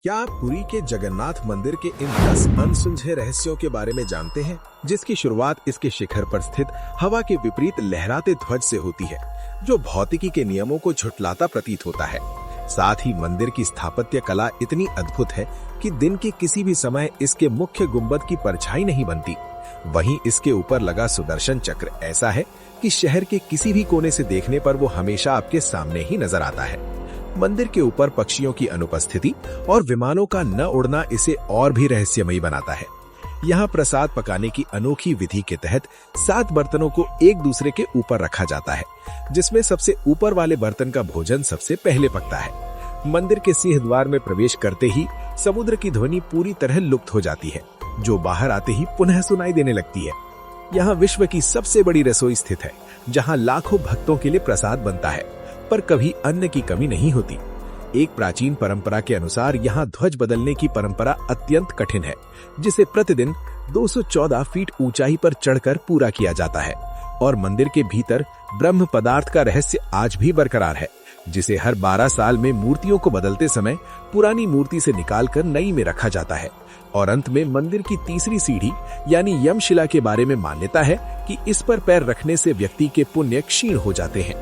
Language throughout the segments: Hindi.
क्या आप पुरी के जगन्नाथ मंदिर के इन 10 अनसुलझे रहस्यों के बारे में जानते हैं, जिसकी शुरुआत इसके शिखर पर स्थित हवा के विपरीत लहराते ध्वज से होती है, जो भौतिकी के नियमों को झुठलाता प्रतीत होता है। साथ ही मंदिर की स्थापत्य कला इतनी अद्भुत है कि दिन के किसी भी समय इसके मुख्य गुंबद की परछाई नहीं बनती। वहीं इसके ऊपर लगा सुदर्शन चक्र ऐसा है कि शहर के किसी भी कोने से देखने पर वो हमेशा आपके सामने ही नजर आता है। मंदिर के ऊपर पक्षियों की अनुपस्थिति और विमानों का न उड़ना इसे और भी रहस्यमयी बनाता है। यहाँ प्रसाद पकाने की अनोखी विधि के तहत 7 बर्तनों को एक दूसरे के ऊपर रखा जाता है, जिसमें सबसे ऊपर वाले बर्तन का भोजन सबसे पहले पकता है। मंदिर के सिंह द्वार में प्रवेश करते ही समुद्र की ध्वनि पूरी तरह लुप्त हो जाती है, जो बाहर आते ही पुनः सुनाई देने लगती है। यहाँ विश्व की सबसे बड़ी रसोई स्थित है, जहाँ लाखों भक्तों के लिए प्रसाद बनता है, पर कभी अन्न की कमी नहीं होती। एक प्राचीन परंपरा के अनुसार यहाँ ध्वज बदलने की परंपरा अत्यंत कठिन है, जिसे प्रतिदिन 214 फीट ऊंचाई पर चढ़कर पूरा किया जाता है। और मंदिर के भीतर ब्रह्म पदार्थ का रहस्य आज भी बरकरार है, जिसे हर 12 साल में मूर्तियों को बदलते समय पुरानी मूर्ति से निकालकर नई में रखा जाता है। और अंत में मंदिर की तीसरी सीढ़ी यानी यमशिला के बारे में मान्यता है कि इस पर पैर रखने से व्यक्ति के पुण्य क्षीण हो जाते हैं,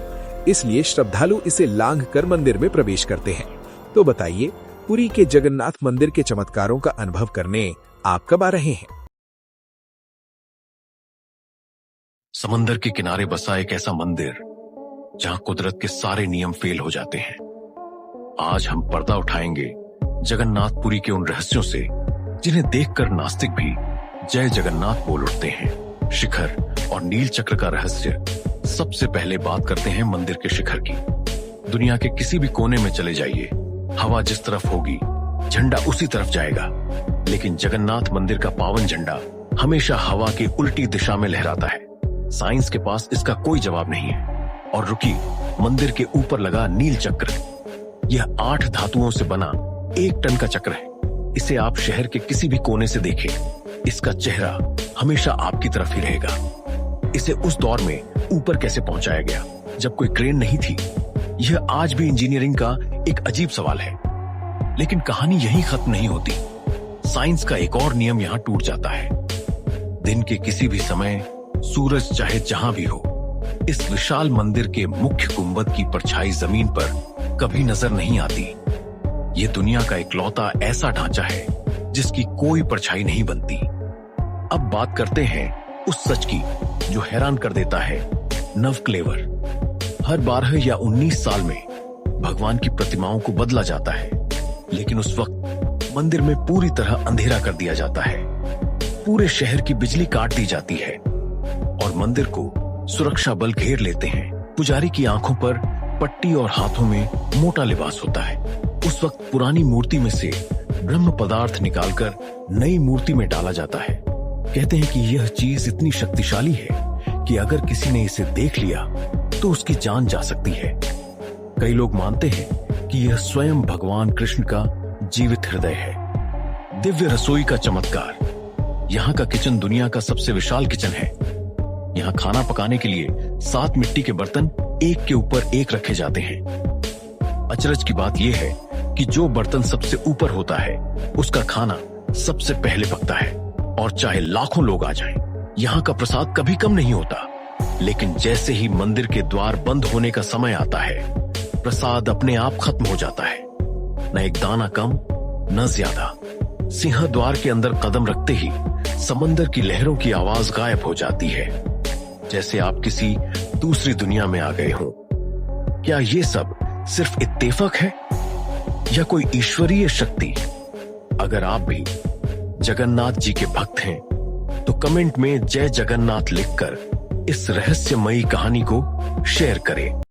इसलिए श्रद्धालु इसे लांघकर मंदिर में प्रवेश करते हैं। तो बताइए, पुरी के जगन्नाथ मंदिर के चमत्कारों का अनुभव करने आप कब आ रहे हैं? समंदर के किनारे बसा एक ऐसा मंदिर जहां कुदरत के सारे नियम फेल हो जाते हैं। आज हम पर्दा उठाएंगे जगन्नाथपुरी के उन रहस्यों से जिन्हें देखकर नास्तिक भी जय जगन्नाथ बोल उठते हैं। शिखर और नील चक्र का रहस्य। सबसे पहले बात करते हैं मंदिर के शिखर की। दुनिया के किसी भी कोने में चले जाइए, हवा जिस तरफ होगी झंडा उसी तरफ जाएगा, लेकिन जगन्नाथ मंदिर का पावन झंडा हमेशा हवा की उल्टी दिशा में लहराता है। साइंस के पास इसका कोई जवाब नहीं है। और रुकी, मंदिर के ऊपर लगा नील चक्र, यह 8 धातुओं से बना 1 टन का चक्र है। इसे आप शहर के किसी भी कोने से देखें, इसका चेहरा हमेशा आपकी तरफ ही रहेगा। इसे उस दौर में ऊपर कैसे पहुंचाया गया जब कोई क्रेन नहीं थी? यह आज भी इंजीनियरिंग का एक अजीब सवाल है। लेकिन कहानी यहीं खत्म नहीं होती। साइंस का एक और नियम यहां टूट जाता है। दिन के किसी भी समय सूरज चाहे जहां भी हो, इस विशाल मंदिर के मुख्य गुंबद की परछाई जमीन पर कभी नजर नहीं आती। यह दुनिया का इकलौता ऐसा ढांचा है जिसकी कोई परछाई नहीं बनती। अब बात करते हैं उस सच की जो हैरान कर देता है। नवक्लेवर। हर 12 या 19 साल में भगवान की प्रतिमाओं को बदला जाता है, लेकिन उस वक्त मंदिर में पूरी तरह अंधेरा कर दिया जाता है। पूरे शहर की बिजली काट दी जाती है और मंदिर को सुरक्षा बल घेर लेते हैं। पुजारी की आंखों पर पट्टी और हाथों में मोटा लिबास होता है। उस वक्त पुरानी मूर्ति में से ब्रह्म पदार्थ निकालकर नई मूर्ति में डाला जाता है। कहते हैं कि यह चीज इतनी शक्तिशाली है कि अगर किसी ने इसे देख लिया तो उसकी जान जा सकती है। कई लोग मानते हैं कि यह स्वयं भगवान कृष्ण का जीवित हृदय है। दिव्य रसोई का चमत्कार। यहाँ का किचन दुनिया का सबसे विशाल किचन है। यहाँ खाना पकाने के लिए 7 मिट्टी के बर्तन एक के ऊपर एक रखे जाते हैं। अचरज की बात यह है कि जो बर्तन सबसे ऊपर होता है उसका खाना सबसे पहले पकता है। और चाहे लाखों लोग आ जाएं, यहाँ का प्रसाद कभी कम नहीं होता। लेकिन जैसे ही मंदिर के द्वार बंद होने का समय आता है, प्रसाद अपने आप खत्म हो जाता है। न एक दाना कम, न ज्यादा। सिंह द्वार के अंदर कदम रखते ही समंदर की लहरों की आवाज गायब हो जाती है, जैसे आप किसी दूसरी दुनिया में आ गए हों। क्या ये सब सिर्फ इत्तेफाक है या कोई ईश्वरीय शक्ति? अगर आप भी जगन्नाथ जी के भक्त हैं तो कमेंट में जय जगन्नाथ लिखकर इस रहस्यमयी कहानी को शेयर करें।